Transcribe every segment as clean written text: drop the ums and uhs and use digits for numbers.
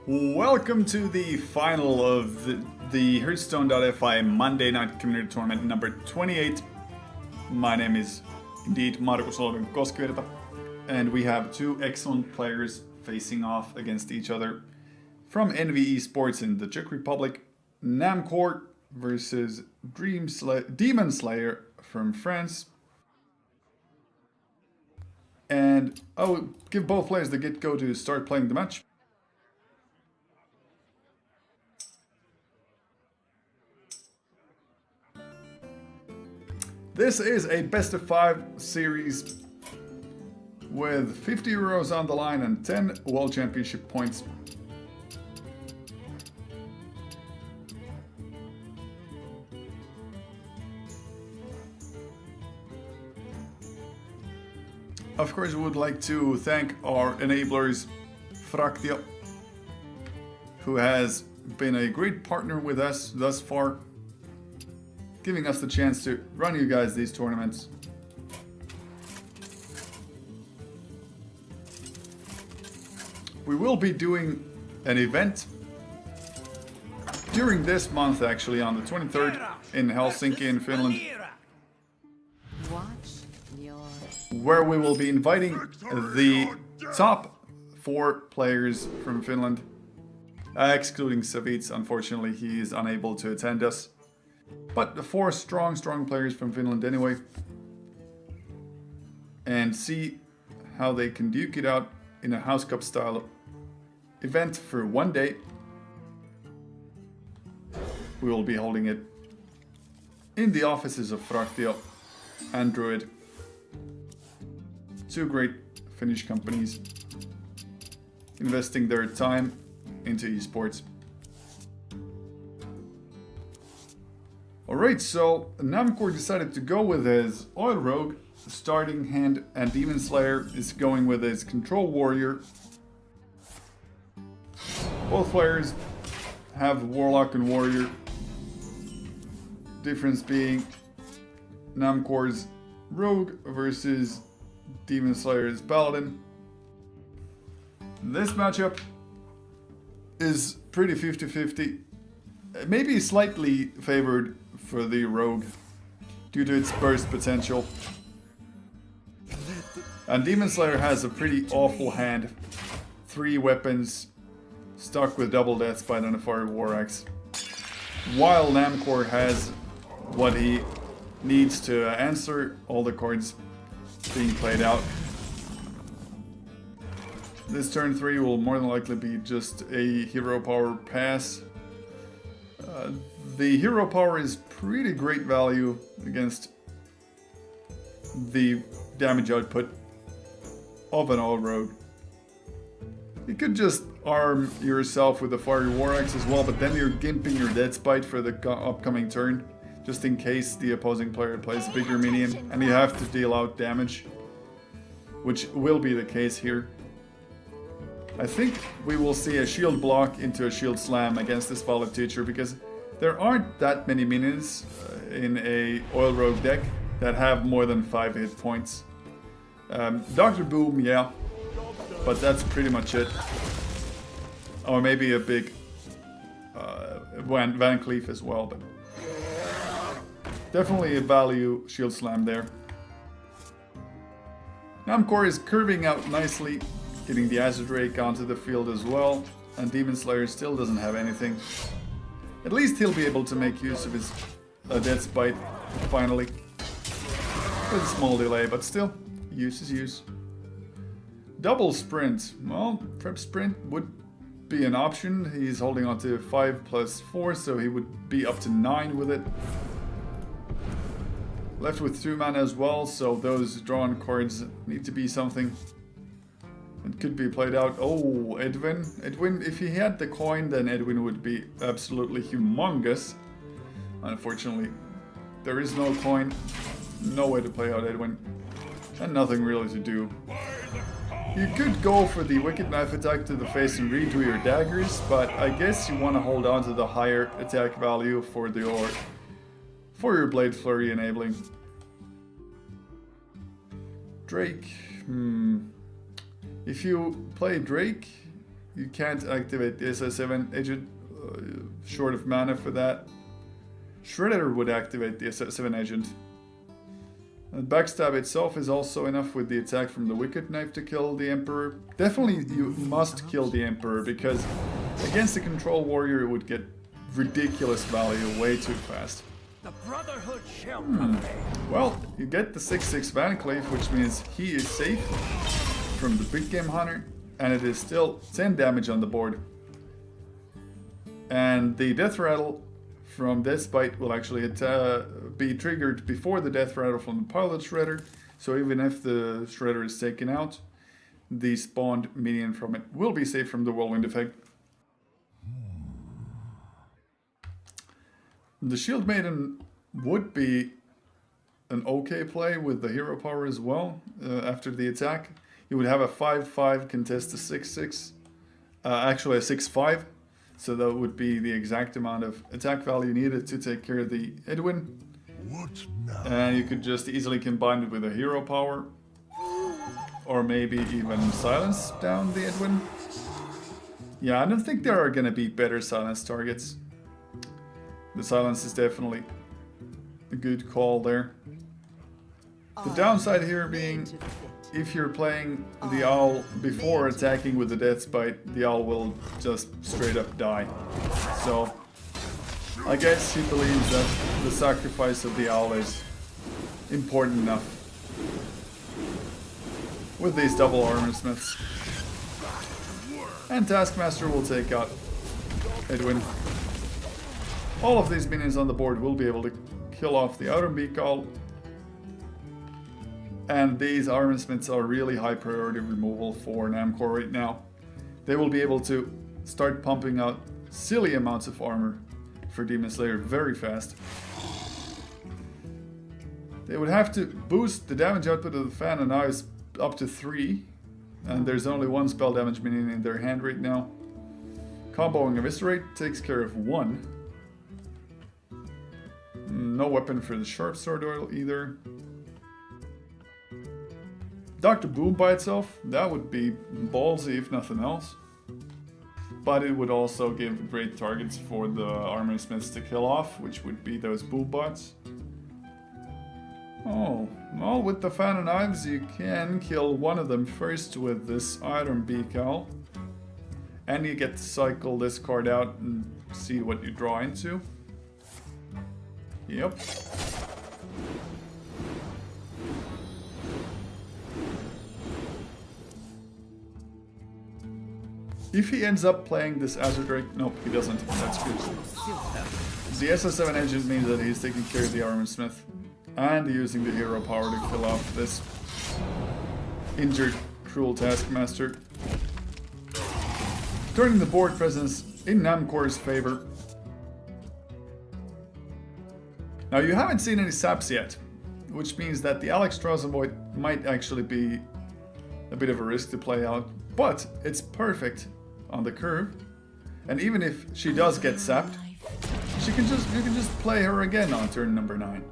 Welcome to the final of the Hearthstone.fi Monday Night Community Tournament number 28. My name is indeed Markus, Olodyn, Koskivirta, and we have two excellent players facing off against each other from NV Sports in the Czech Republic. Namcor versus Demon Slayer from France. And I will give both players the get-go to start playing the match. This is a best of 5 series with 50 euros on the line and 10 World Championship points. Of course, we would like to thank our enablers, Fractio, who has been a great partner with us thus far, giving us the chance to run you guys these tournaments. We will be doing an event during this month, actually, on the 23rd in Helsinki in Finland, where we will be inviting the top 4 players from Finland, excluding Savits. Unfortunately, he is unable to attend us. But the 4 strong players from Finland anyway. And see how they can duke it out in a House Cup style event for one day. We will be holding it in the offices of Fractio and Druid. 2 great Finnish companies investing their time into esports. Alright, so Namcor decided to go with his Oil Rogue starting hand, and Demon Slayer is going with his Control Warrior. Both players have Warlock and Warrior. Difference being Namcor's Rogue versus Demon Slayer's Paladin. This matchup is pretty 50-50. Maybe slightly favored for the Rogue due to its burst potential. And Demon Slayer has a pretty awful hand. 3 weapons, stuck with double death by the Fire War Axe. While Namcor has what he needs to answer all the cards being played out. This turn 3 will more than likely be just a hero power pass. The hero power is pretty great value against the damage output of an Oil Rogue. You could just arm yourself with the Fiery War Axe as well, but then you're gimping your Dead Spite for the upcoming turn, just in case the opposing player plays a bigger minion and you have to deal out damage, which will be the case here. I think we will see a shield block into a shield slam against this Valid Teacher, because there aren't that many minions in a Oil Rogue deck that have more than 5 hit points. Dr. Boom, yeah, but that's pretty much it. Or maybe a big Van Cleef as well, but definitely a value shield slam there. Namcor is curving out nicely, getting the Acid Drake onto the field as well, and Demon Slayer still doesn't have anything. At least he'll be able to make use of his Dead Spite finally. With a small delay, but still, use is use. Double Sprint. Well, Prep Sprint would be an option. He's holding on to 5 plus 4, so he would be up to 9 with it. Left with 2 mana as well, so those drawn cards need to be something. It could be played out. Oh, Edwin. Edwin, if he had the coin, then Edwin would be absolutely humongous. Unfortunately, there is no coin. No way to play out Edwin. And nothing really to do. You could go for the Wicked Knife attack to the face and redo your daggers, but I guess you want to hold on to the higher attack value for your Blade Flurry enabling. Drake. If you play Drake, You can't activate the SS7 agent, short of mana for that. Shredder would activate the SS7 agent. And Backstab itself is also enough with the attack from the Wicked Knife to kill the Emperor. Definitely you must kill the Emperor, because against the Control Warrior it would get ridiculous value way too fast. The Brotherhood shall prevail. Well, you get the 6/6 Vanclave, which means he is safe from the Big Game Hunter, and it is still 10 damage on the board. And the Death Rattle from Deathbite will actually be triggered before the Death Rattle from the Pilot Shredder, so even if the Shredder is taken out, the spawned minion from it will be safe from the Whirlwind effect. The Shield Maiden would be an okay play with the hero power as well after the attack. You would have a 5/5 contest a 6/6, actually a 6/5, so that would be the exact amount of attack value needed to take care of the Edwin. What now? And you could just easily combine it with a hero power, or maybe even silence down the Edwin. Yeah, I don't think there are gonna be better silence targets. The silence is definitely a good call there. The downside here being, if you're playing the Owl before attacking with the Deathbite, the Owl will just straight up die. So, I guess he believes that the sacrifice of the Owl is important enough. With these double armor smiths. And Taskmaster will take out Edwin. All of these minions on the board will be able to kill off the Outer Beak Owl. And these armor smiths are really high priority removal for Namcor right now. They will be able to start pumping out silly amounts of armor for Demon Slayer very fast. They would have to boost the damage output of the Fan and Knives up to 3. And there's only one spell damage minion in their hand right now. Comboing Eviscerate takes care of 1. No weapon for the Sharp Sword Oil either. Dr. Boom by itself, that would be ballsy if nothing else. But it would also give great targets for the Armor Smiths to kill off, which would be those Boom Bots. Oh, well, with the Fan of Knives you can kill one of them first with this Iron Beak Owl. And you get to cycle this card out and see what you draw into. Yep. If he ends up playing this Azure Drake, nope, he doesn't. That's good. The SS7 agent means that he's taking care of the Armor Smith and using the hero power to kill off this injured cruel Taskmaster. Turning the board presence in Namcor's favor. Now you haven't seen any saps yet, which means that the Alex Strausenvoid might actually be a bit of a risk to play out, but it's perfect on the curve. And even if she does get sapped, you can just play her again on turn number 9.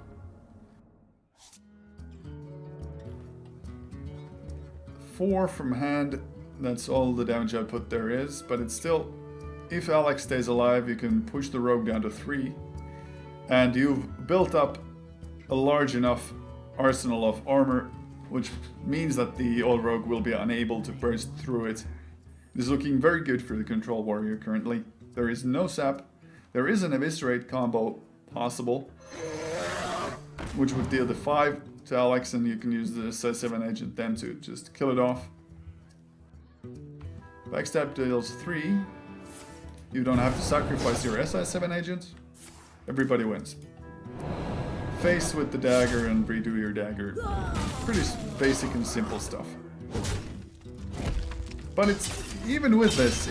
Four from hand, that's all the damage output there is, but it's still, if Alex stays alive, you can push the rogue down to 3. And you've built up a large enough arsenal of armor, which means that the old rogue will be unable to burst through it. It is looking very good for the Control Warrior currently. There is no sap. There is an Eviscerate combo possible, which would deal the 5 to Alex, and you can use the SS7 agent then to just kill it off. Backstab deals 3. You don't have to sacrifice your SS7 agent. Everybody wins. Face with the dagger and redo your dagger. Pretty basic and simple stuff. But it's even with this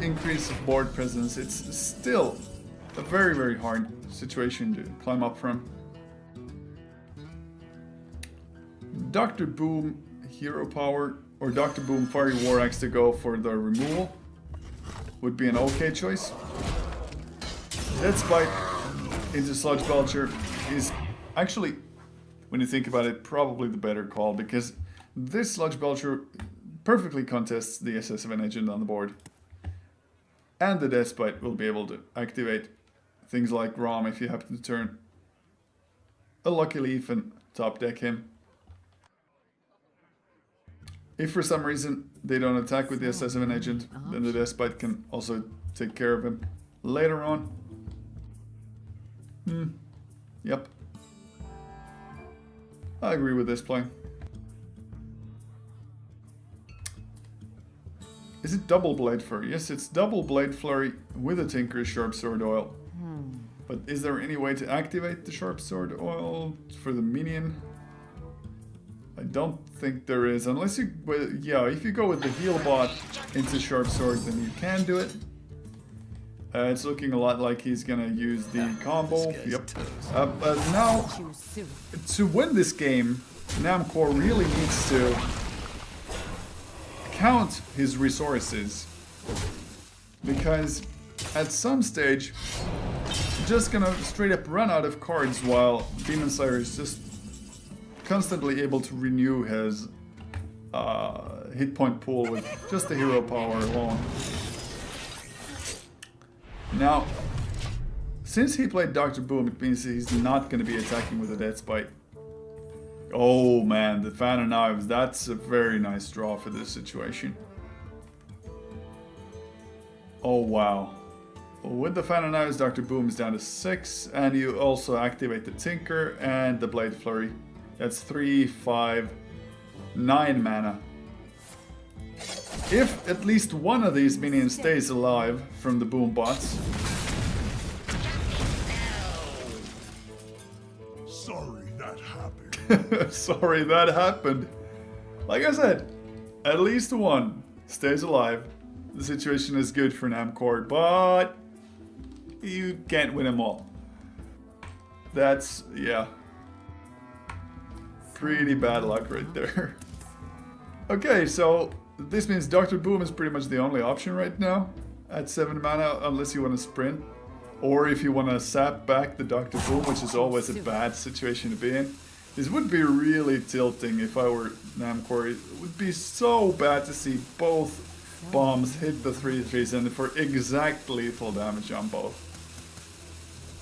increase of board presence, it's still a very, very hard situation to climb up from. Dr. Boom hero power or Dr. Boom Fiery War Axe to go for the removal would be an okay choice. Deathbite into Sludge Belcher is actually, when you think about it, probably the better call, because this Sludge Belcher perfectly contests the SS7 agent on the board. And the Deathbite will be able to activate things like Rom if you happen to turn a Lucky Leaf and top deck him. If for some reason they don't attack with the SS7 agent, then the Deathbite can also take care of him later on. Yep. I agree with this play. Is it double Blade Flurry? Yes, it's double Blade Flurry with a Tinker's Sharp Sword Oil. But is there any way to activate the Sharp Sword Oil for the minion? I don't think there is, unless you... Well, yeah, if you go with the heal bot into Sharp Sword, then you can do it. It's looking a lot like he's gonna use the combo. Yep. But now, to win this game, Namcor really needs to count his resources, because at some stage you're just gonna straight up run out of cards while Demon Slayer is just constantly able to renew his hit point pool with just the hero power alone. Now, since he played Dr. Boom, it means he's not going to be attacking with a Deathbite. Oh man, the Fan of Knives, that's a very nice draw for this situation. Oh wow. With the Fan of Knives, Dr. Boom is down to 6, and you also activate the Tinker and the Blade Flurry. That's 3, 5, 9 mana. If at least one of these minions stays alive from the Boom bots. Sorry that happened. Sorry that happened. Like I said, at least one stays alive. The situation is good for Namcor, but you can't win them all. That's, yeah, pretty bad luck right there. Okay, so this means Dr. Boom is pretty much the only option right now at 7 mana, unless you want to sprint. Or if you want to sap back the Dr. Boom, which is always a bad situation to be in. This would be really tilting if I were Namcor. It would be so bad to see both bombs hit the 3/3s and for exact lethal damage on both.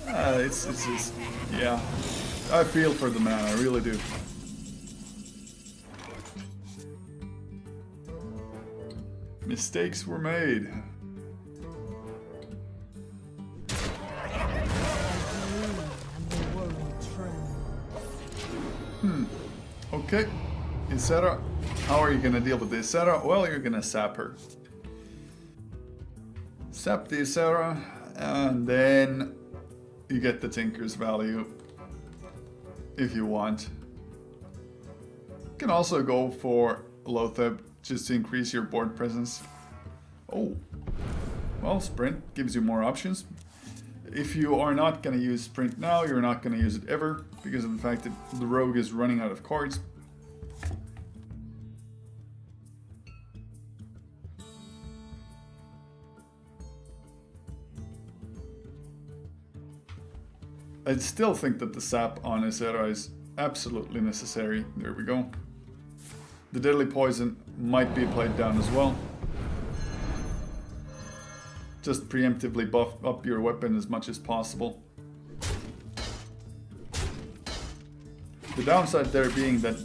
It's just, yeah. I feel for the man, I really do. Mistakes were made. Okay. Isera, how are you gonna deal with the Isera? Well, you're gonna sap her. Sap the Isera, and then you get the Tinker's value if you want. You can also go for Lotheb just to increase your board presence. Oh, well, Sprint gives you more options. If you are not going to use Sprint now, you're not going to use it ever because of the fact that the Rogue is running out of cards. I still think that the sap on Isera is absolutely necessary. There we go. The Deadly Poison might be played down as well. Just preemptively buff up your weapon as much as possible. The downside there being that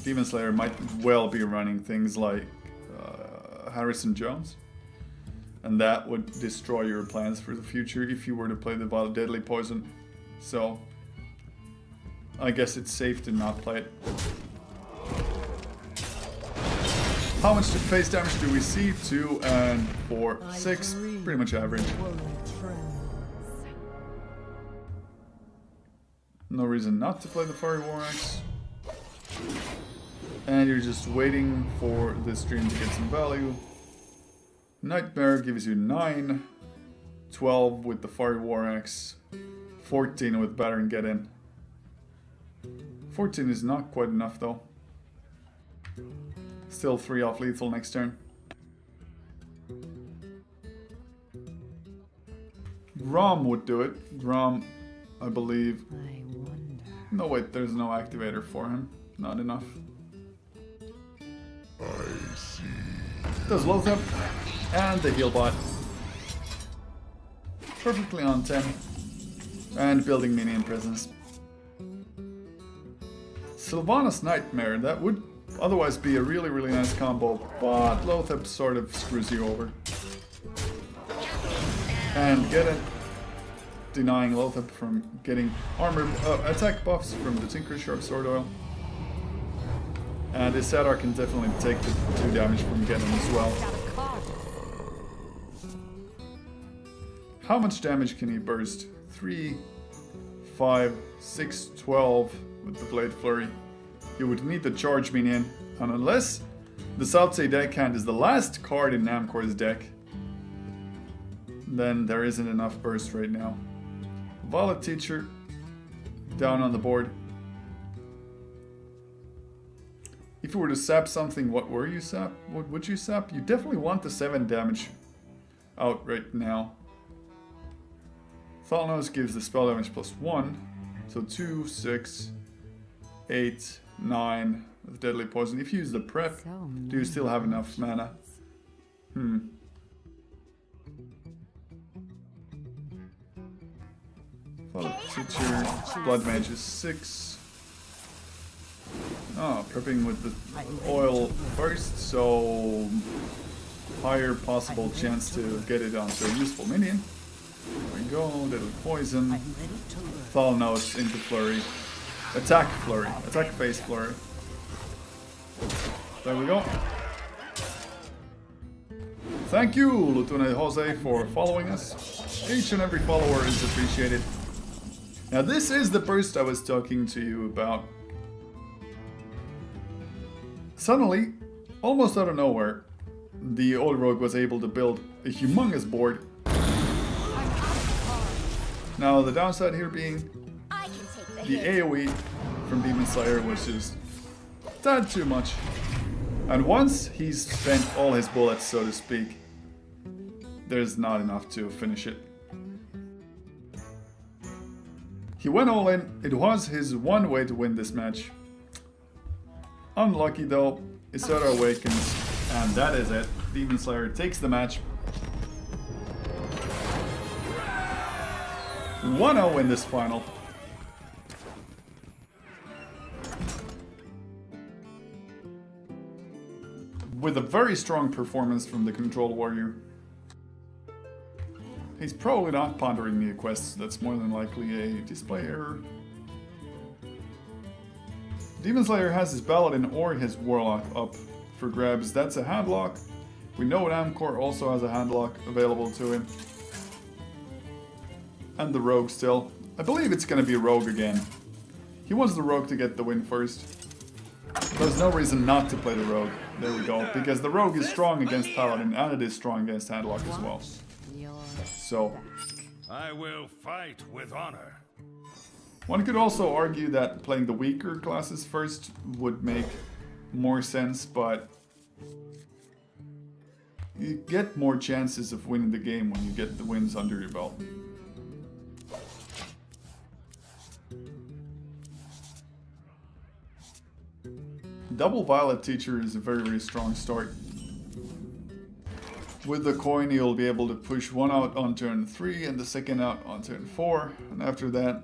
Demon Slayer might well be running things like Harrison Jones. And that would destroy your plans for the future if you were to play the Deadly Poison. So, I guess it's safe to not play it. How much face damage do we see? 2 and 4, 6. Pretty much average. No reason not to play the Fiery War Axe. And you're just waiting for this stream to get some value. Nightmare gives you 9. 12 with the Fiery War Axe. 14 with Battering Get In. 14 is not quite enough though. Still 3 off lethal next turn. Grom would do it. Grom, I believe. No, wait, there's no activator for him. Not enough. I see. Does Lothar and the heal bot. Perfectly on 10. And building minion presence. Sylvanas Nightmare, that would otherwise be a really, really nice combo, but Lothar sort of screws you over. And get it. Denying Lothar from getting armor attack buffs from the Tinker Sharp Sword Oil. And his Sadar can definitely take the 2 damage from getting as well. How much damage can he burst? 3, 5, 6, 12 with the Blade Flurry. You would need the charge minion, and unless the South Sea Deckhand is the last card in Namcor's deck, then there isn't enough burst right now. Violet Teacher down on the board. If you were to sap something, what were you sap? What would you sap? You definitely want the 7 damage out right now. Thalnos gives the spell damage +1, so 2, 6, 8, 9 with Deadly Poison. If you use the prep, do you still have enough mana? Violet Teacher, Blood Mage is 6. Oh, prepping with the oil first, so higher possible chance to get it onto a useful minion. There we go, Deadly Poison. Thalnos into Flurry. Attack Flurry. Attack Phase Flurry. There we go. Thank you, Lutune Jose, for following us. Each and every follower is appreciated. Now this is the burst I was talking to you about. Suddenly, almost out of nowhere, the old rogue was able to build a humongous board. Now the downside here being the AoE from Demon Slayer was just a tad too much. And once he's spent all his bullets, so to speak, there's not enough to finish it. He went all in. It was his one way to win this match. Unlucky though, Isara awakens, and that is it. Demon Slayer takes the match. 1-0 in this final. With a very strong performance from the Control Warrior. He's probably not pondering the quests, that's more than likely a display error. Demon Slayer has his Paladin or his Warlock up for grabs. That's a handlock. We know Namcor also has a handlock available to him. And the Rogue still. I believe it's going to be Rogue again. He wants the Rogue to get the win first. There's no reason not to play the Rogue. There we go. Because the Rogue is strong against Paladin and it is strong against handlock as well. So, I will fight with honor. one could also argue that playing the weaker classes first would make more sense, but you get more chances of winning the game when you get the wins under your belt. Double Violet Teacher is a very, very strong start. With the coin, you'll be able to push one out on turn 3 and the second out on turn 4. And after that,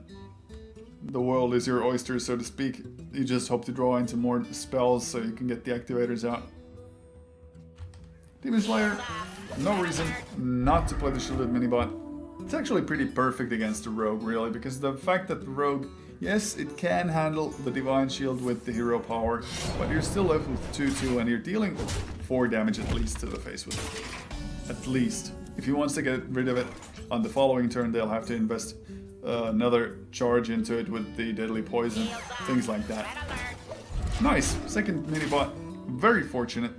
the world is your oyster, so to speak. You just hope to draw into more spells so you can get the activators out. Demon Slayer, no reason not to play the shielded minibot. It's actually pretty perfect against the Rogue, really, because the fact that the Rogue, yes, it can handle the Divine Shield with the hero power, but you're still left with 2-2 and you're dealing 4 damage at least to the face with it. At least. If he wants to get rid of it on the following turn, they'll have to invest another charge into it with the Deadly Poison, things like that. Nice! Second minibot, very fortunate.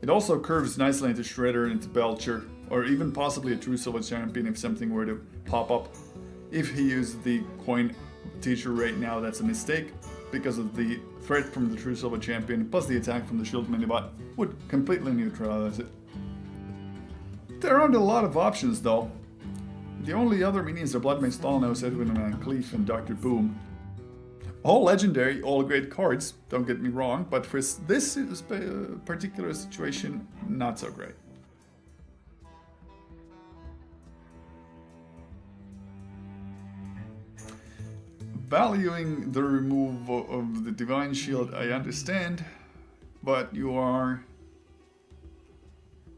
It also curves nicely into Shredder, into Belcher, or even possibly a True Silver Champion if something were to pop up. If he used the Coin Teacher right now, that's a mistake, because of the threat from the True Silver Champion, plus the attack from the Shield Minibot would completely neutralize it. There aren't a lot of options though. The only other minions are Blood Mage, Thalnos, Edwin and Cleef, and Dr. Boom. All legendary, all great cards, don't get me wrong, but for this particular situation, not so great. Valuing the removal of the Divine Shield, I understand, but you are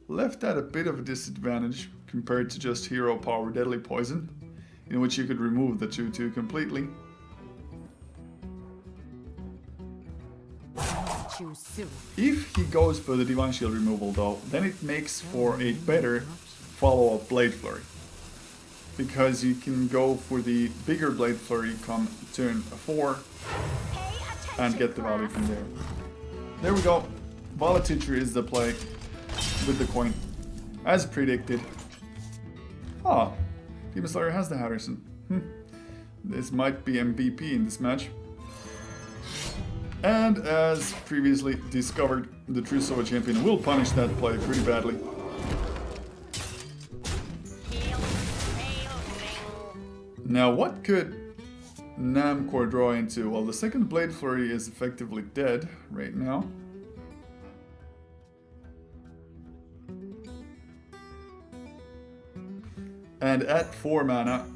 left at a bit of a disadvantage compared to just Hero Power Deadly Poison, in which you could remove the 2/2 completely. If he goes for the Divine Shield removal though, then it makes for a better follow-up Blade Flurry. Because you can go for the bigger Blade Flurry come turn 4 and get the value from there. There we go. Violet Teacher is the play with the coin. As predicted. Ah, Demon Slayer has the Harrison. This might be MVP in this match. And as previously discovered, the True Silver Champion will punish that play pretty badly. Now what could Namcor draw into? Well, the second Blade Flurry is effectively dead right now. And at 4 mana,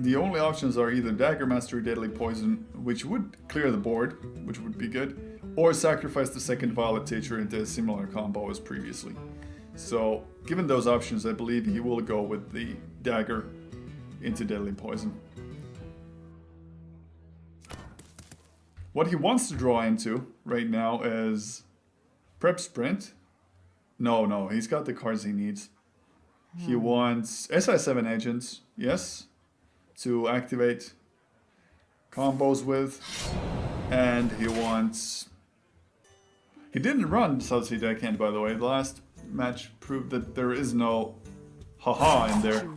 the only options are either Dagger Master or Deadly Poison, which would clear the board, which would be good, or sacrifice the second Violet Teacher into a similar combo as previously. So, given those options, I believe he will go with the Dagger into Deadly Poison. What he wants to draw into right now is Prep Sprint. No, he's got the cards he needs. He wants SI7 agents, yes, to activate combos with, and he wants... He didn't run South Sea Deckhand, by the way. The last match proved that there is no haha in there.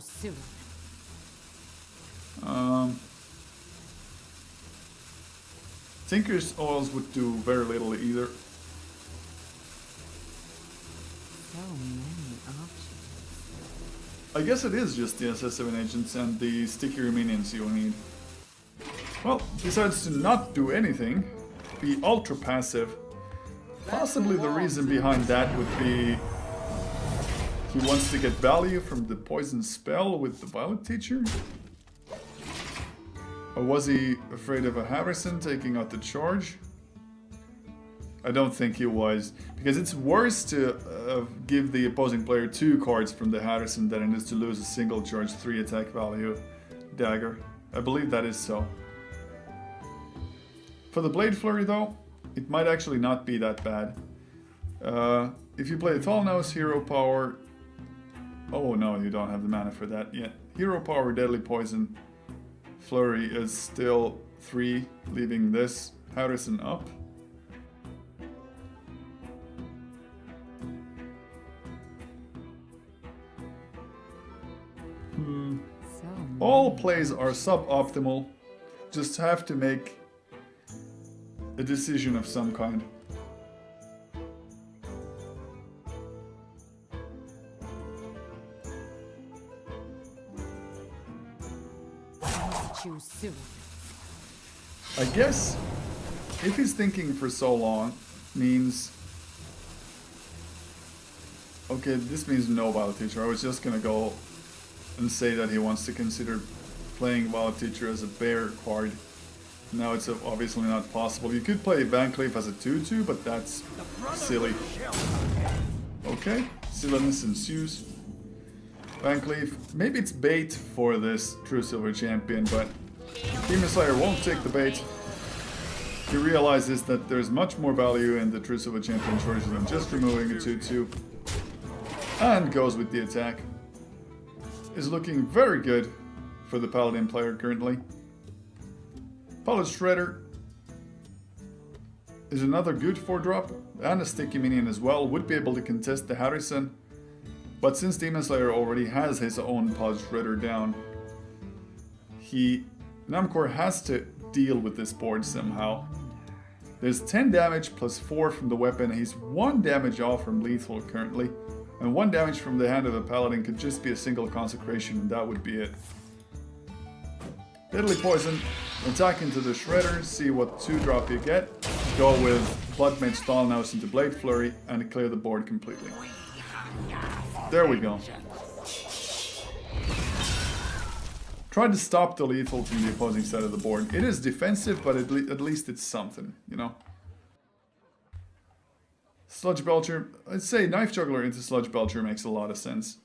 Tinker's Oils would do very little either. So many options. I guess it is just the SS7 agents and the stickier minions you'll need. Well, decides to not do anything, be ultra passive. Possibly the reason behind that would be he wants to get value from the poison spell with the Violet Teacher? Or was he afraid of a Harrison taking out the charge? I don't think he was, because it's worse to give the opposing player 2 cards from the Harrison than it is to lose a single charge 3 attack value dagger. I believe that is so. For the Blade Flurry though, it might actually not be that bad. If you play a Tall Nose, Hero Power... Oh no, you don't have the mana for that yet. Hero Power, Deadly Poison, Flurry is still 3, leaving this Harrison up. All plays are suboptimal. Just have to make a decision of some kind. I guess if he's thinking for so long, means... Okay, this means no Violet Teacher. I was just gonna go and say that he wants to consider playing Violet Teacher as a bear card. Now it's obviously not possible. You could play Van Cleef as a 2/2, but that's silly. Okay, silliness ensues. Van Cleef, maybe it's bait for this True Silver Champion, but Demon Slayer won't take the bait. He realizes that there's much more value in the True Silver Champion choice than just removing a 2/2. And goes with the attack. Is looking very good for the Paladin player currently. Palette Shredder is another good 4-drop, and a sticky minion as well, would be able to contest the Harrison. But since Demon Slayer already has his own Palette Shredder down, Namcor has to deal with this board somehow. There's 10 damage plus 4 from the weapon. He's 1 damage off from lethal currently. And 1 damage from the hand of a Paladin could just be a single consecration, and that would be it. Deadly Poison Attack into the Shredder, see what 2-drop you get. Go with Bloodmage Thalnos into Blade Flurry and clear the board completely. There we go. Try to stop the lethal from the opposing side of the board. It is defensive, but at least it's something, you know? Sludge Belcher, I'd say Knife Juggler into Sludge Belcher makes a lot of sense.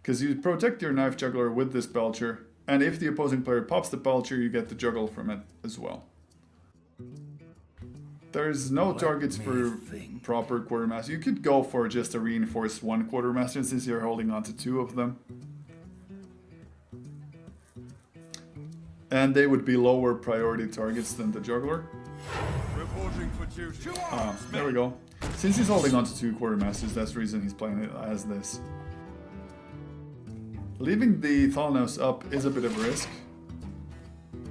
Because you protect your Knife Juggler with this Belcher, and if the opposing player pops the Belcher, you get the juggle from it as well. There's no targets for proper Quartermaster. You could go for just a reinforced 1 Quartermaster since you're holding on to 2 of them. And they would be lower priority targets than the Juggler. Reporting for duty. There we go. Since he's holding on to 2 Quartermasters, that's the reason he's playing it as this. Leaving the Thalnos up is a bit of a risk.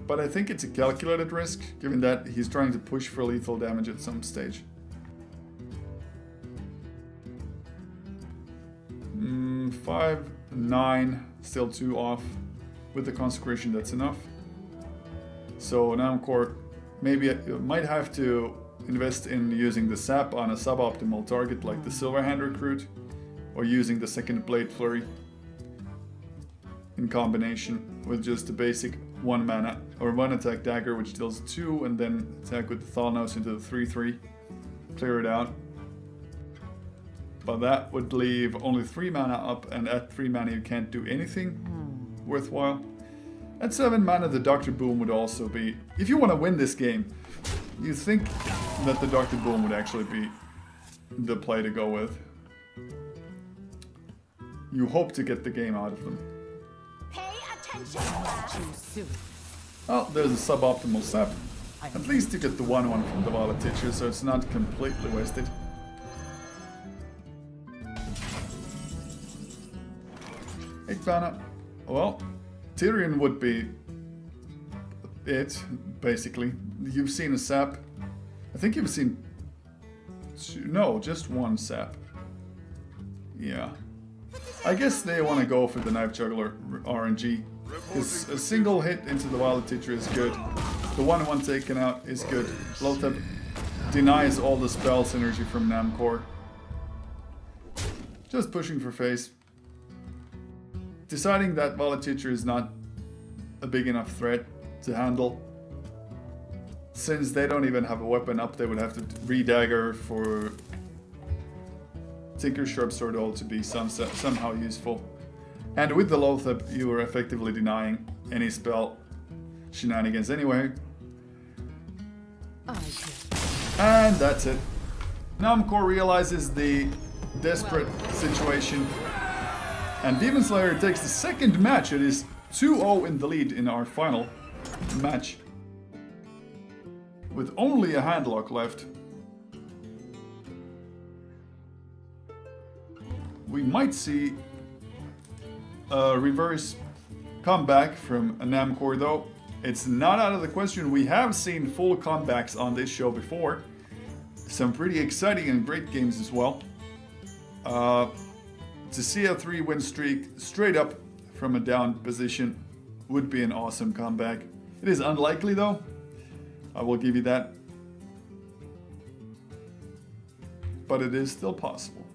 But I think it's a calculated risk, given that he's trying to push for lethal damage at some stage. 5, 9, still 2 off. With the Consecration, that's enough. So Namcor maybe might have to invest in using the sap on a suboptimal target like the Silverhand Recruit, or using the second Blade Flurry in combination with just a basic 1 mana or 1 attack dagger which deals 2 and then attack with the Thalnos into the 3/3. Clear it out. But that would leave only 3 mana up, and at 3 mana you can't do anything worthwhile. At 7 mana the Dr. Boom would also be... If you want to win this game, you think that the Dr. Boom would actually be the play to go with. You hope to get the game out of them. Pay attention, lad. Oh, there's a suboptimal sap. At least you get the 1/1 from the Violet Teacher, so it's not completely wasted. Mana. Well, Tyrion would be it, basically. You've seen a sap. I think you've seen... No, just 1 sap. Yeah. I guess they want to go for the Knife Juggler RNG. Because a single hit into the Violet Teacher is good. The 1/1 taken out is good. Lotheb denies all the spell synergy from Namcor. Just pushing for face. Deciding that Violet Teacher is not a big enough threat to handle. Since they don't even have a weapon up, they would have to re-dagger for Tinker's Sharp Sword all to be somehow useful. And with the Lotheb, you are effectively denying any spell shenanigans anyway. And that's it. Namcor realizes the desperate situation. And Demon Slayer takes the second match. It is 2-0 in the lead in our final match. With only a handlock left. We might see a reverse comeback from a Namcor though. It's not out of the question. We have seen full comebacks on this show before. Some pretty exciting and great games as well. To see a 3-win streak straight up from a down position would be an awesome comeback. It is unlikely though, I will give you that. But it is still possible.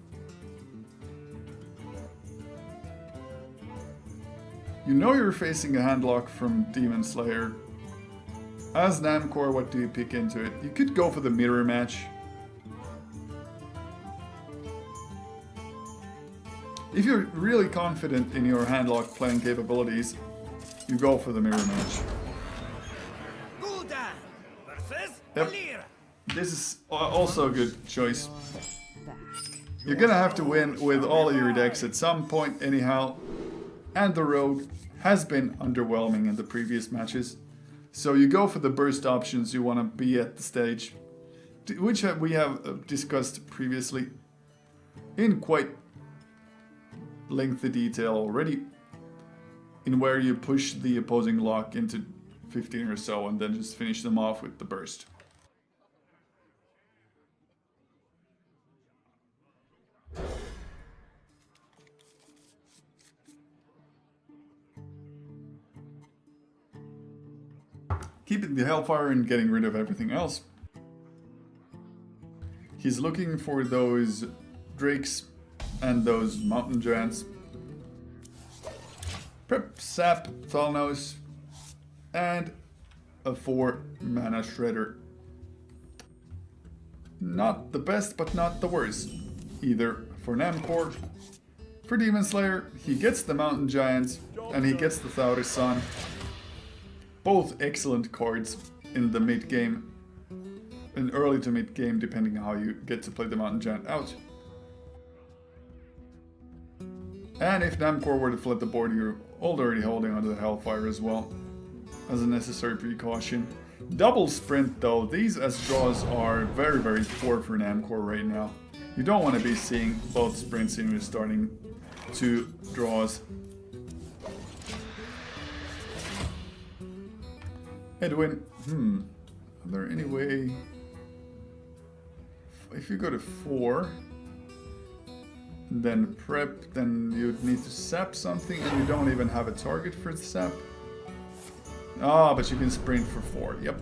You know you're facing a handlock from Demon Slayer. As Namcor, what do you pick into it? You could go for the mirror match. If you're really confident in your handlock playing capabilities, you go for the mirror match. Yep. This is also a good choice. You're gonna have to win with all of your decks at some point anyhow, and the road has been underwhelming in the previous matches. So you go for the burst options you want to be at the stage, which we have discussed previously in quite lengthy detail already, in where you push the opposing lock into 15 or so and then just finish them off with the burst. keeping the Hellfire and getting rid of everything else. He's looking for those Drakes and those Mountain Giants. Prep, Sap, Thalnos, and a 4 mana Shredder. Not the best, but not the worst either for Namcor. For Demon Slayer, he gets the Mountain Giants and he gets the Thauris Sun. Both excellent cards in the mid game, in early to mid game, depending on how you get to play the Mountain Giant out. And if Namcor were to flood the board, you're already holding onto the Hellfire as well, as a necessary precaution. Double Sprint though, these as draws are very, very poor for Namcor right now. You don't want to be seeing both sprints in your starting 2 draws. Edwin, are there any way... If you go to 4, then prep, then you'd need to sap something, and you don't even have a target for the sap. Ah, but you can sprint for 4, yep.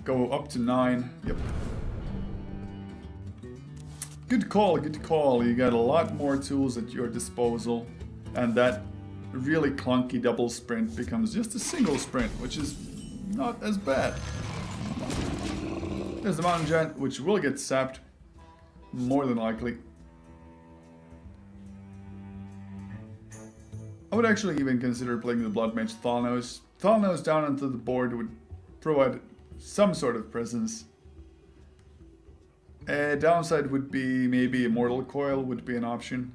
Go up to 9, yep. Good call, good call. You got a lot more tools at your disposal, and that really clunky double sprint becomes just a single sprint, which is not as bad. There's the Mountain Giant, which will get sapped, more than likely. I would actually even consider playing the Blood Mage Thalnos. Thalnos down onto the board would provide some sort of presence. A downside would be maybe Immortal Coil would be an option.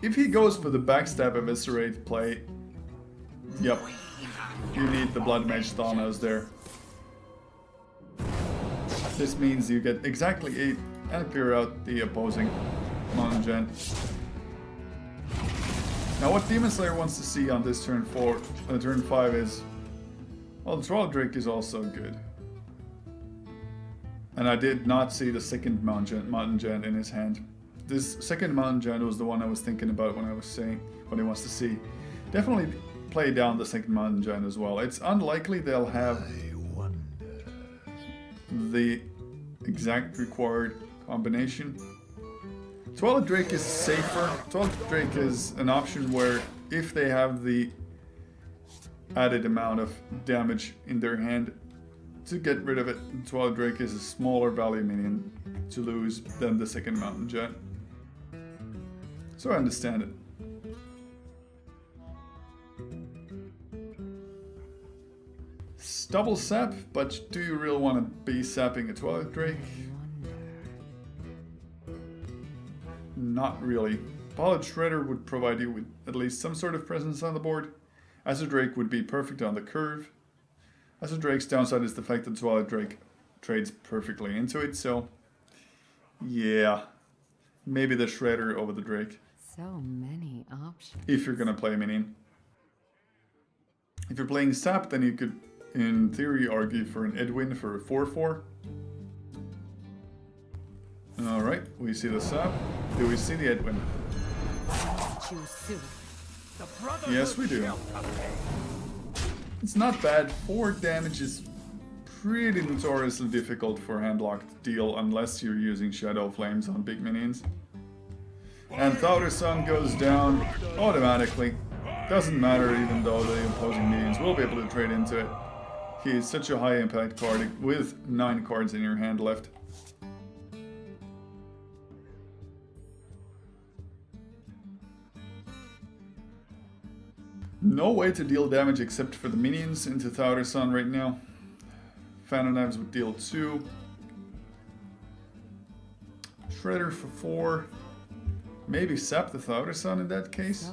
If he goes for the Backstab Eviscerate play, yep, you need the Blood Mage Thalnos there. This means you get exactly 8 and clear out the opposing Mountain Giant. Now what Demon Slayer wants to see on this turn 5 is... Well, Troll Drake is also good. And I did not see the second Mountain Giant in his hand. This second Mountain Giant was the one I was thinking about when I was saying what he wants to see. Definitely play down the second Mountain Giant as well. It's unlikely they'll have the exact required combination. Twilight Drake is safer. Twilight Drake is an option where if they have the added amount of damage in their hand to get rid of it, Twilight Drake is a smaller value minion to lose than the second Mountain Giant. So I understand it. Double sap, but do you really want to be sapping a Twilight Drake? Not really. Pilot Shredder would provide you with at least some sort of presence on the board. Azure Drake would be perfect on the curve. Azure Drake's downside is the fact that Twilight Drake trades perfectly into it, so yeah, maybe the Shredder over the Drake. So many options. If you're gonna play minion. If you're playing Sap, then you could, in theory, argue for an Edwin for a 4/4. Alright, we see the Sap. Do we see the Edwin? Yes, we do. It's not bad. 4 damage is pretty notoriously difficult for handlock to deal unless you're using Shadow Flames on big minions. And Thauris Sun goes down automatically. Doesn't matter even though the opposing minions will be able to trade into it. He is such a high impact card with 9 cards in your hand left. No way to deal damage except for the minions into Thauris Sun right now. Phantom Knives would deal 2. Shredder for 4. Maybe sap the Thauris Sun in that case.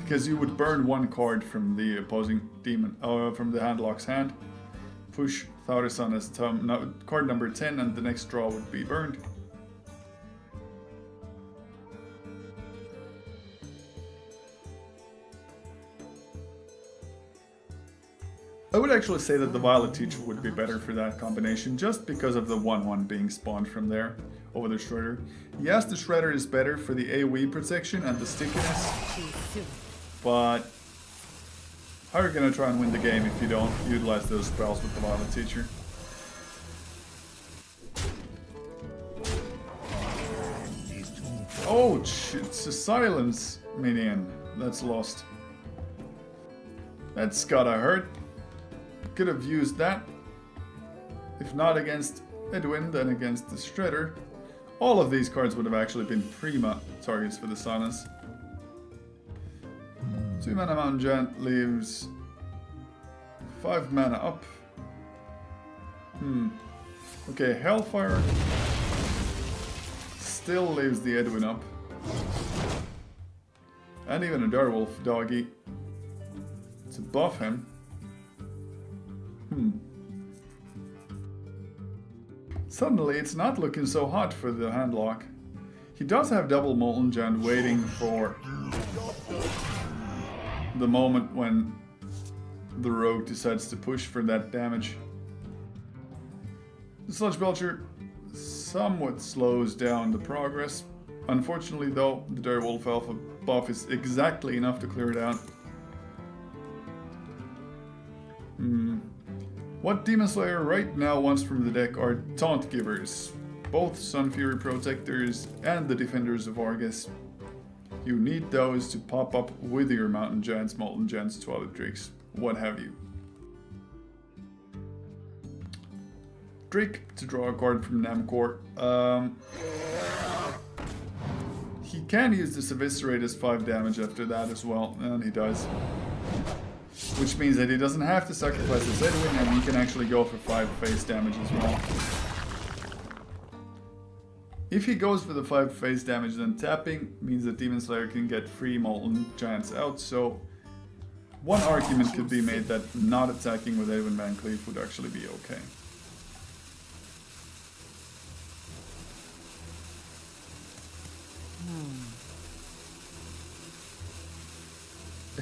Because you would burn 1 card from the opposing demon, from the handlock's hand. Push Thauris Sun as card number 10 and the next draw would be burned. I would actually say that the Violet Teacher would be better for that combination, just because of the 1/1 being spawned from there over the Shredder. Yes, the Shredder is better for the AoE protection and the stickiness, but How are you gonna try and win the game if you don't utilize those spells with the Lava Teacher? Oh, it's a silence minion that's lost. That's gotta hurt. Could have used that. If not against Edwin, then against the Shredder. All of these cards would have actually been prima targets for the silence. 2 mana Mountain Giant leaves 5 mana up. Okay, Hellfire still leaves the Edwin up. And even a Direwolf doggy to buff him. Suddenly it's not looking so hot for the handlock. He does have double Molten Giant waiting for the moment when the rogue decides to push for that damage. The Sludge Belcher somewhat slows down the progress. Unfortunately though, the Direwolf Alpha buff is exactly enough to clear it out. What Demon Slayer right now wants from the deck are Taunt Givers, both Sun Fury Protectors and the Defenders of Argus. You need those to pop up with your Mountain Giants, Molten Giants, Twilight Drakes, what have you. Drake to draw a card from Namcor. He can use this Eviscerate as 5 damage after that as well, and he does. Which means that he doesn't have to sacrifice his Edwin, and he can actually go for 5 face damage as well. If he goes for the 5 face damage, then tapping means that Demon Slayer can get 3 Molten Giants out, so one argument could be made that not attacking with Edwin Van Cleef would actually be okay.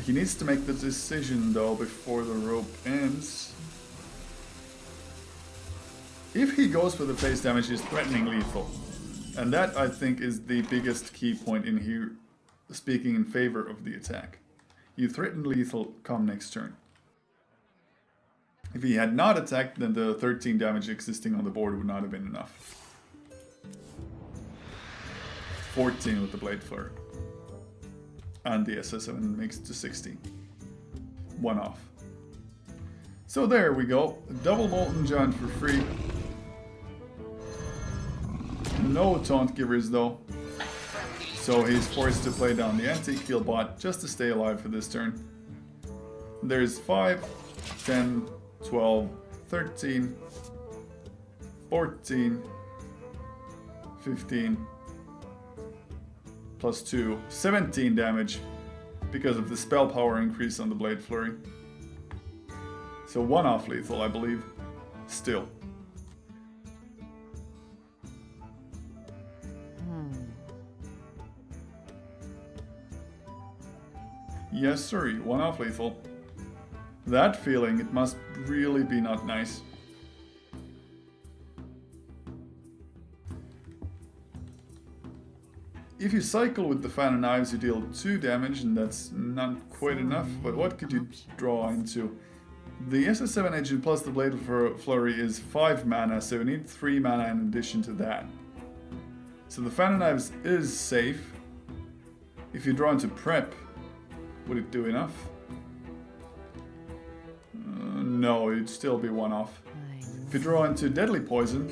He needs to make the decision though before the rope ends. If he goes for the face damage, he's threatening lethal. And that, I think, is the biggest key point in here, speaking in favor of the attack. You threaten lethal come next turn. If he had not attacked, then the 13 damage existing on the board would not have been enough. 14 with the Blade Flare. And the SS7 makes it to 16. One off. So there we go. Double Molten Giant for free. No Taunt Givers though. So he's forced to play down the Antique Field bot just to stay alive for this turn. There's 5, 10, 12, 13, 14, 15, plus 2, 17 damage because of the spell power increase on the Blade Flurry. So 1 off lethal, I believe. Still. Yes, sir, 1 off lethal. That feeling, it must really be not nice. If you cycle with the Fan of Knives, you deal 2 damage, and that's not quite enough, but what could you draw into? The SS7 engine plus the Blade Flurry is 5 mana, so you need 3 mana in addition to that. So the Fan of Knives is safe. If you draw into Prep, would it do enough? No, it'd still be 1 off. If you draw into Deadly Poison,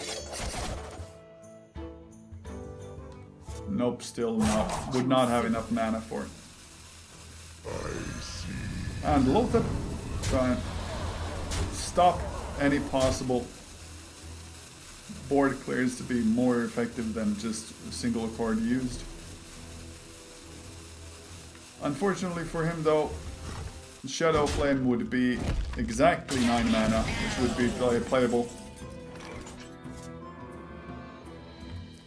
nope, still not. Would not have enough mana for it. And Lothep, try and stop any possible board clears to be more effective than just a single card used. Unfortunately for him though, Shadow Flame would be exactly 9 mana, which would be playable.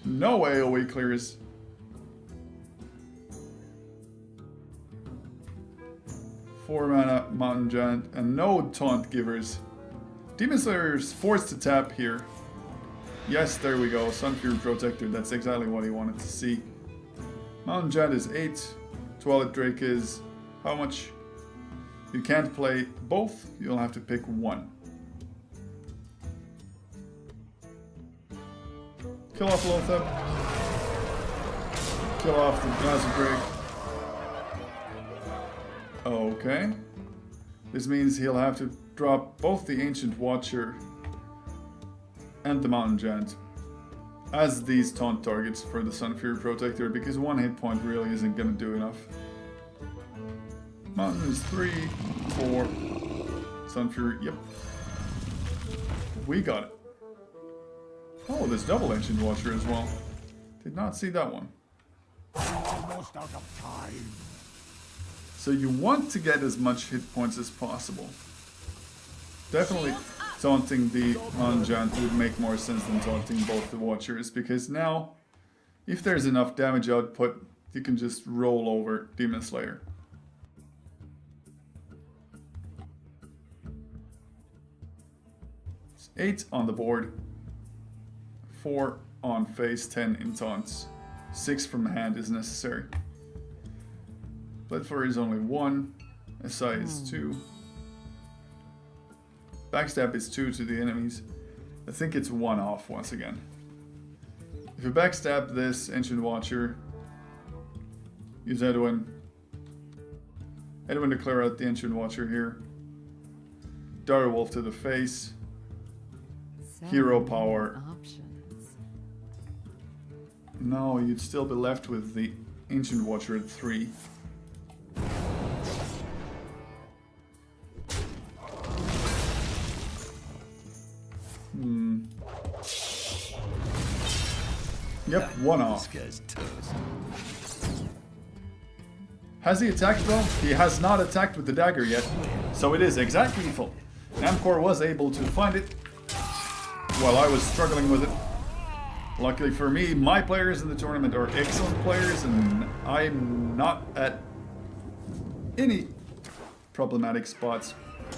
No AoE clears. Four mana Mountain Giant and no Taunt Givers. Demon Slayer is forced to tap here. Yes, there we go. Sun Fury Protector, that's exactly what he wanted to see. Mountain Giant is 8. Twilight Drake is how much? You can't play both, you'll have to pick one. Kill off Lothar. Kill off the Blazagrig. Okay. This means he'll have to drop both the Ancient Watcher and the Mountain Giant as these taunt targets for the Sun Fury Protector, because one hit point really isn't gonna do enough. Mountain is 3, 4. Sun Fury, yep. We got it. Oh, there's double Ancient Watcher as well. Did not see that one. Almost out of time. So you want to get as much hit points as possible. Definitely taunting the Mountain Giant would make more sense than taunting both the Watchers, because now, if there's enough damage output, you can just roll over Demon Slayer. It's 8 on the board, 4 on face, 10 in taunts. 6 from hand is necessary. Bloodflurry is only 1, SI is 2. Backstab is 2 to the enemies. I think it's 1 off once again. If you backstab this Ancient Watcher, use Edwin. Edwin to clear out the Ancient Watcher here. Direwolf to the face. So Hero many power. Options. No, you'd still be left with the Ancient Watcher at 3. Yep, 1 off. Has he attacked though? He has not attacked with the dagger yet. So it is exact lethal. Namcor was able to find it while I was struggling with it. Luckily for me, my players in the tournament are excellent players and I'm not at any problematic spots.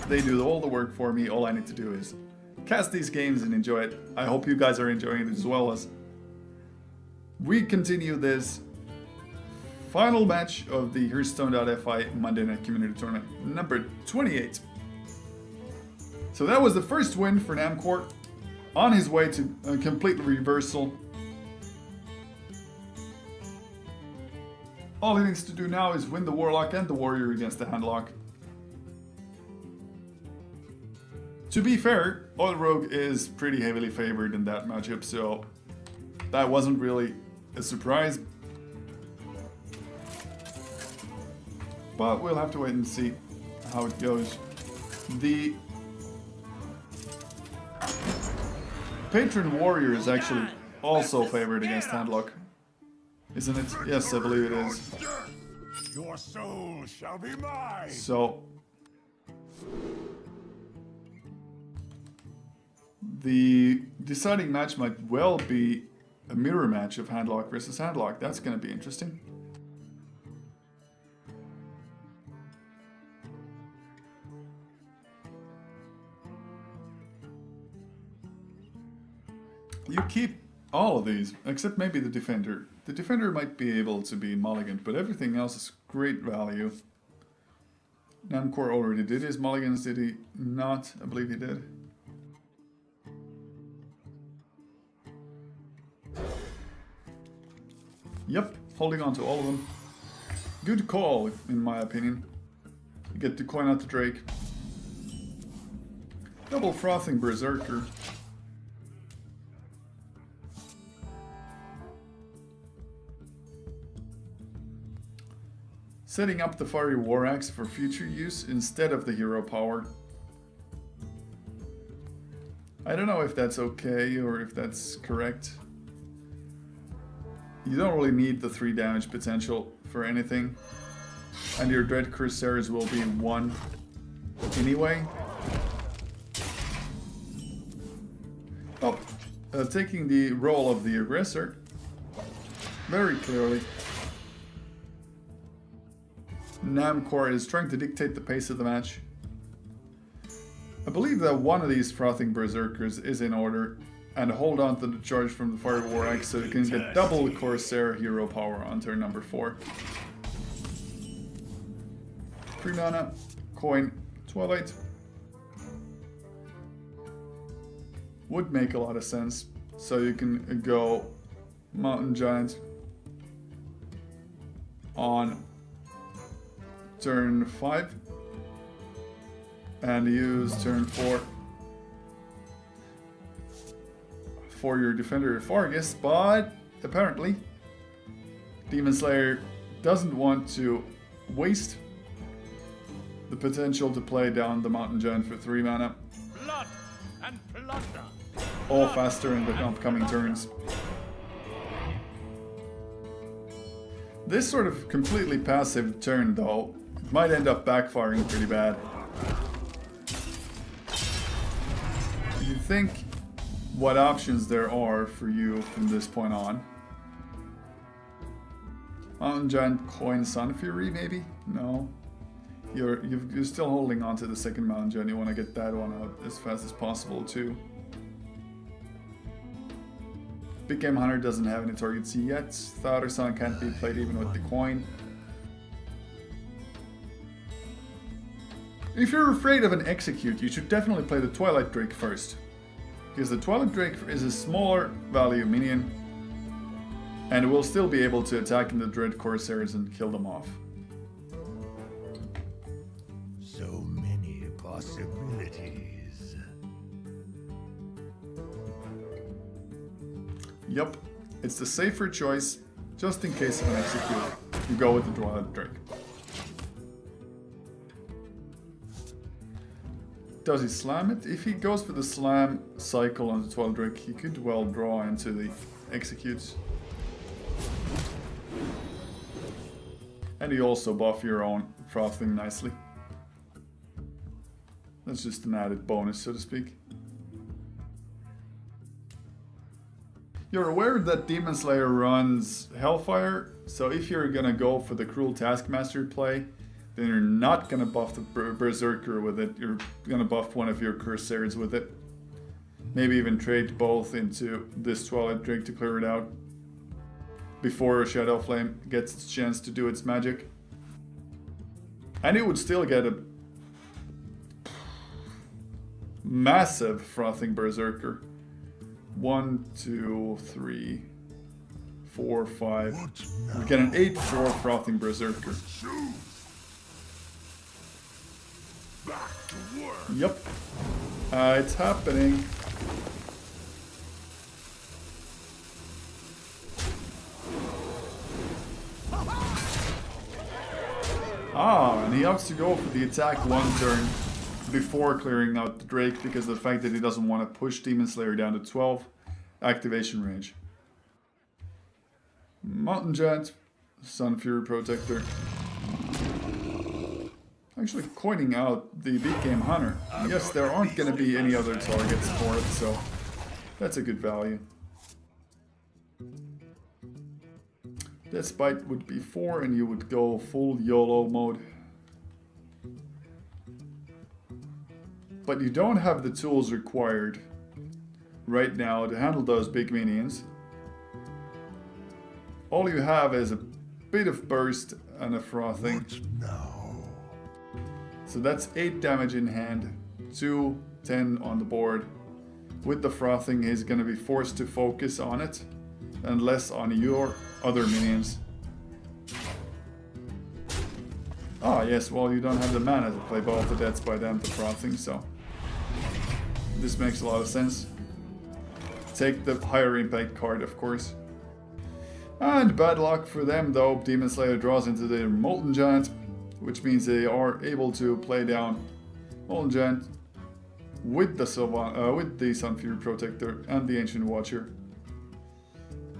They do all the work for me. All I need to do is cast these games and enjoy it. I hope you guys are enjoying it as well as we continue this final match of the Hearthstone.fi Monday Night Community Tournament, number 28. So that was the first win for Namcor, on his way to a complete reversal. All he needs to do now is win the Warlock and the Warrior against the Handlock. To be fair, Oil Rogue is pretty heavily favored in that matchup, so that wasn't really a surprise. But we'll have to wait and see how it goes. The Patron Warrior is actually also favored against Handlock, isn't it? Yes, I believe it is. Your soul shall be mine. So the deciding match might well be a mirror match of Handlock versus Handlock. That's going to be interesting. You keep all of these, except maybe the Defender. The Defender might be able to be mulliganed, but everything else is great value. Namcor already did his mulligans, did he not? I believe he did. Yep, holding on to all of them. Good call, in my opinion. You get to coin out the Drake. Double Frothing Berserker. Setting up the Fiery War Axe for future use instead of the hero power. I don't know if that's okay or if that's correct. You don't really need the 3 damage potential for anything. And your Dread Corsairs will be 1 anyway. Oh, taking the role of the aggressor. Very clearly. Namcor is trying to dictate the pace of the match. I believe that one of these Frothing Berserkers is in order, and hold on to the charge from the Fire War Axe so you can get double Corsair hero power on turn number 4. 3 mana, coin Twilight. Would make a lot of sense. So you can go Mountain Giant on turn 5 and use turn 4 for your Defender of Fargus, but apparently Demon Slayer doesn't want to waste the potential to play down the Mountain Giant for 3 mana. Blood and plunder. All faster in the upcoming turns. This sort of completely passive turn though, it might end up backfiring pretty bad. You think what options there are for you from this point on? Mountain Giant coin Sun Fury maybe? No. You're still holding on to the second Mountain Giant, you want to get that one out as fast as possible too. Big Game Hunter doesn't have any targets yet. Thought Sun can't be played even with the coin. If you're afraid of an execute, you should definitely play the Twilight Drake first. Because the Twilight Drake is a smaller value minion and will still be able to attack in the Dread Corsairs and kill them off. So many possibilities. Yup, it's the safer choice, just in case of an execute. You go with the Twilight Drake. Does he slam it? If he goes for the slam cycle on the Twilight Drake, he could well draw into the executes. And you also buff your own frothing nicely. That's just an added bonus, so to speak. You're aware that Demon Slayer runs Hellfire, so if you're gonna go for the Cruel Taskmaster play, then you're not gonna buff the Berserker with it, you're gonna buff one of your Corsairs with it. Maybe even trade both into this Twilight Drake to clear it out before Shadow Flame gets its chance to do its magic. And it would still get a massive Frothing Berserker. 1, 2, 3, 4, 5. We get an 8/4 Frothing Berserker. Yep. It's happening. And he opts to go for the attack one turn before clearing out the Drake because of the fact that he doesn't want to push Demon Slayer down to 12 activation range. Mountain Giant, Sun Fury Protector. Actually coining out the Big Game Hunter. Yes, there aren't going to be any other targets for it, so that's a good value. Death Bite would be 4 and you would go full YOLO mode. But you don't have the tools required right now to handle those big minions. All you have is a bit of burst and a frothing. So that's 8 damage in hand, 2, 10 on the board. With the frothing, he's going to be forced to focus on it and less on your other minions. Ah yes, well you don't have the mana to play both the Death Bite and the frothing, so this makes a lot of sense. Take the higher impact card, of course. And bad luck for them though, Demon Slayer draws into their Molten Giant, which means they are able to play down Molten Giant with the Sun Fury Protector and the Ancient Watcher.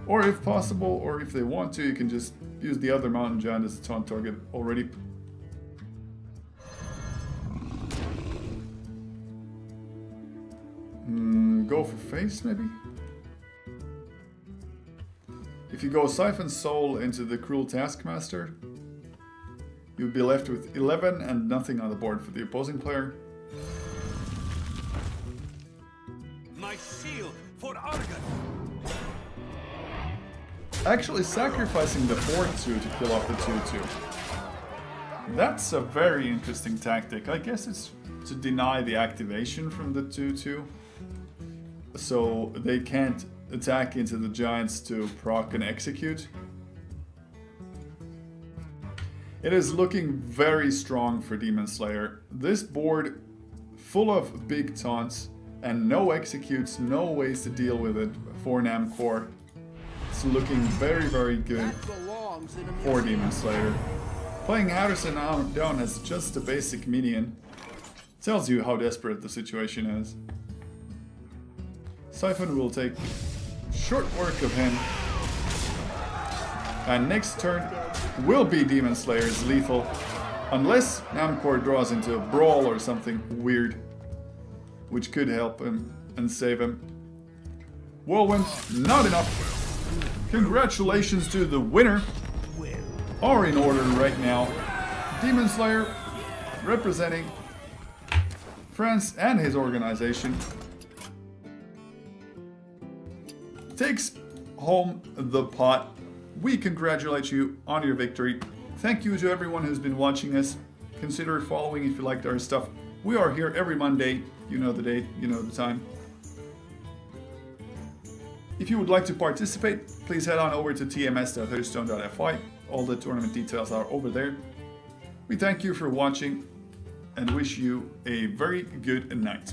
Or if possible, or if they want to, you can just use the other Mountain Giant as a taunt target already. Go for face, maybe? If you go Siphon Soul into the Cruel Taskmaster, you'll be left with 11 and nothing on the board for the opposing player. My shield for Argon. Actually sacrificing the 4/2 to kill off the 2/2. That's a very interesting tactic. I guess it's to deny the activation from the 2/2. So they can't attack into the giants to proc and execute. It is looking very strong for Demon Slayer. This board full of big taunts and no executes, no ways to deal with it for Namcor. It's looking very, very good for Demon Slayer. Playing Hearthstone down as just a basic minion tells you how desperate the situation is. Siphon will take short work of him. And next turn will be Demon Slayer's lethal. Unless Namcor draws into a brawl or something weird, which could help him and save him. Whirlwind, not enough. Congratulations to the winner. Are in order right now. Demon Slayer representing France and his organization takes home the pot. We congratulate you on your victory. Thank you to everyone who's been watching us. Consider following if you liked our stuff. We are here every Monday. You know the date, you know the time. If you would like to participate, please head on over to tms.hearthstone.fi. All the tournament details are over there. We thank you for watching and wish you a very good night.